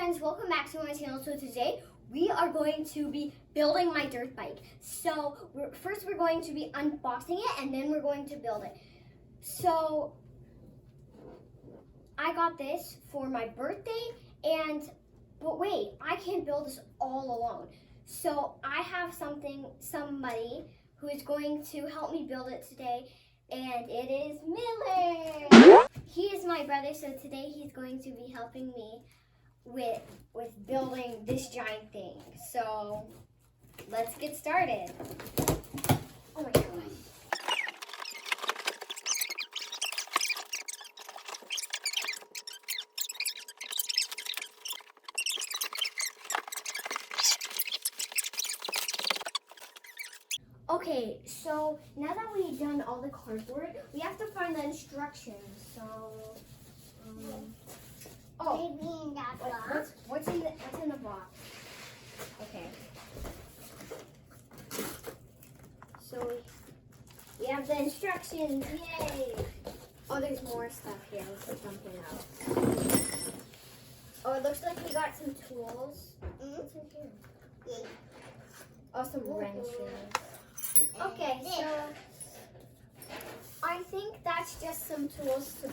friends, welcome back to my channel. So today we are going to be building my dirt bike. So first we're going to be unboxing it and then we're going to build it. So I got this for my birthday but wait, I can't build this all alone. So I have somebody who is going to help me build it today, and it is Miller. He is my brother, so today he's going to be helping me with building this giant thing. So let's get started. Oh my gosh. Okay, so now that we've done all the cardboard, we have to find the instructions. So, what's in the box? Okay. So we have the instructions. Yay! Oh, there's more stuff here. Let's put something else. Oh, it looks like we got some tools. What's in here? Oh, some wrenches. Okay, so I think that's just some tools to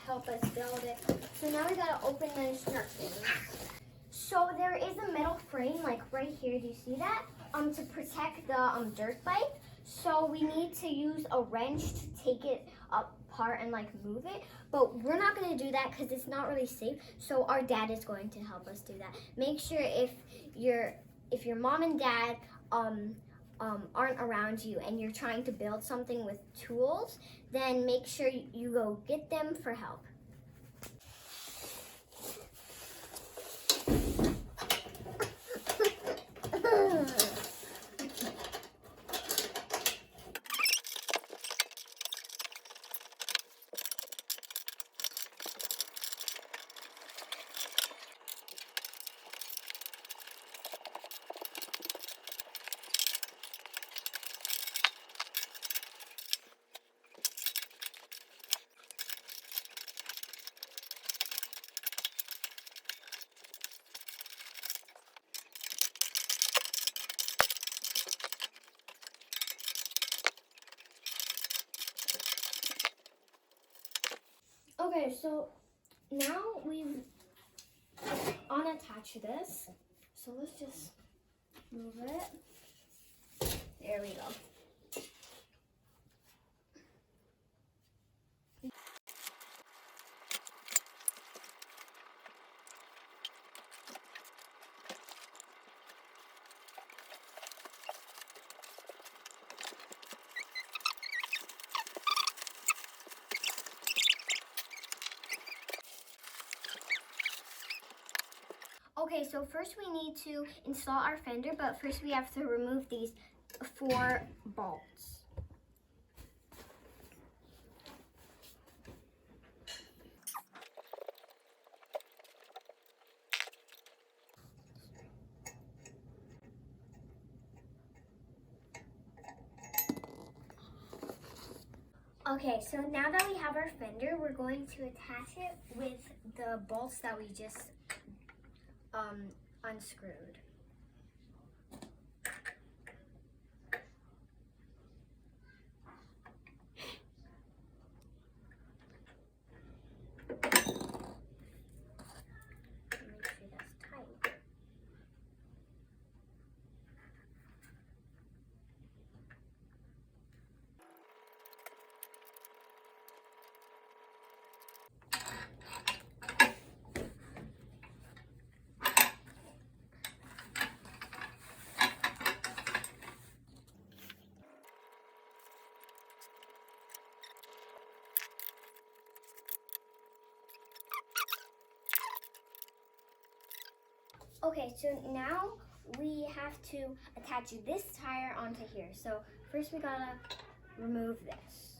help us build it. So now we gotta open the instructions. So there is a metal frame, like right here. Do you see that? To protect the dirt bike. So we need to use a wrench to take it apart and like move it. But we're not gonna do that because it's not really safe. So our dad is going to help us do that. Make sure if your mom and dad aren't around you and you're trying to build something with tools, then make sure you go get them for help. Okay, so now we've unattached this. So let's just move it. There we go. Okay, so first we need to install our fender, but first we have to remove these 4 bolts. Okay, so now that we have our fender, we're going to attach it with the bolts that we just unscrewed. Make sure that's tight. Okay, so now we have to attach this tire onto here. So first we gotta remove this.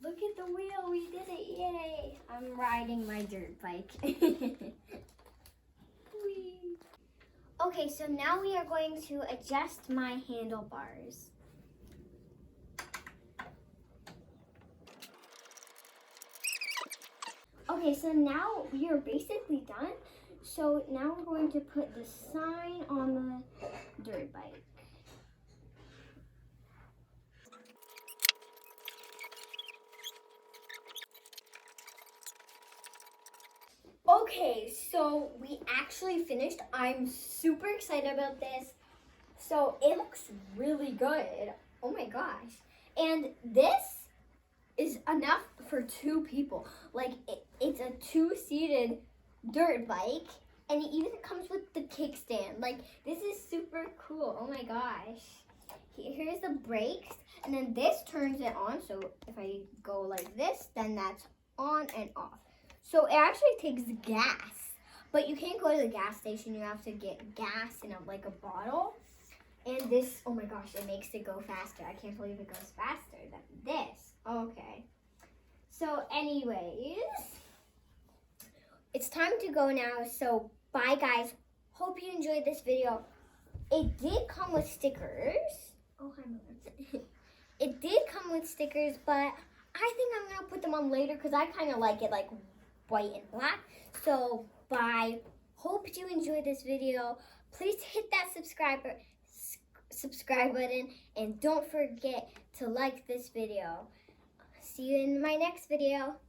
Look at the wheel, we did it, yay! I'm riding my dirt bike. Okay, so now we are going to adjust my handlebars. Okay, so now we are basically done. So now we're going to put the sign on the dirt bike. Okay, so we actually finished. I'm super excited about this. So it looks really good. Oh my gosh. And this is enough for 2 people. Like it's a 2-seated dirt bike, and it even comes with the kickstand. Like this is super cool. Oh my gosh. Here's the brakes, and then this turns it on. So if I go like this, then that's on and off. So it actually takes gas, but you can't go to the gas station. You have to get gas in like a bottle. And this, oh my gosh, it makes it go faster. I can't believe it goes faster than this. Okay. So anyways, it's time to go now. So bye guys. Hope you enjoyed this video. It did come with stickers. Oh, hi, Mother. It did come with stickers, but I think I'm going to put them on later because I kind of like it like white and black. So bye. Hope you enjoyed this video. Please hit that subscribe button, and don't forget to like this video. See you in my next video.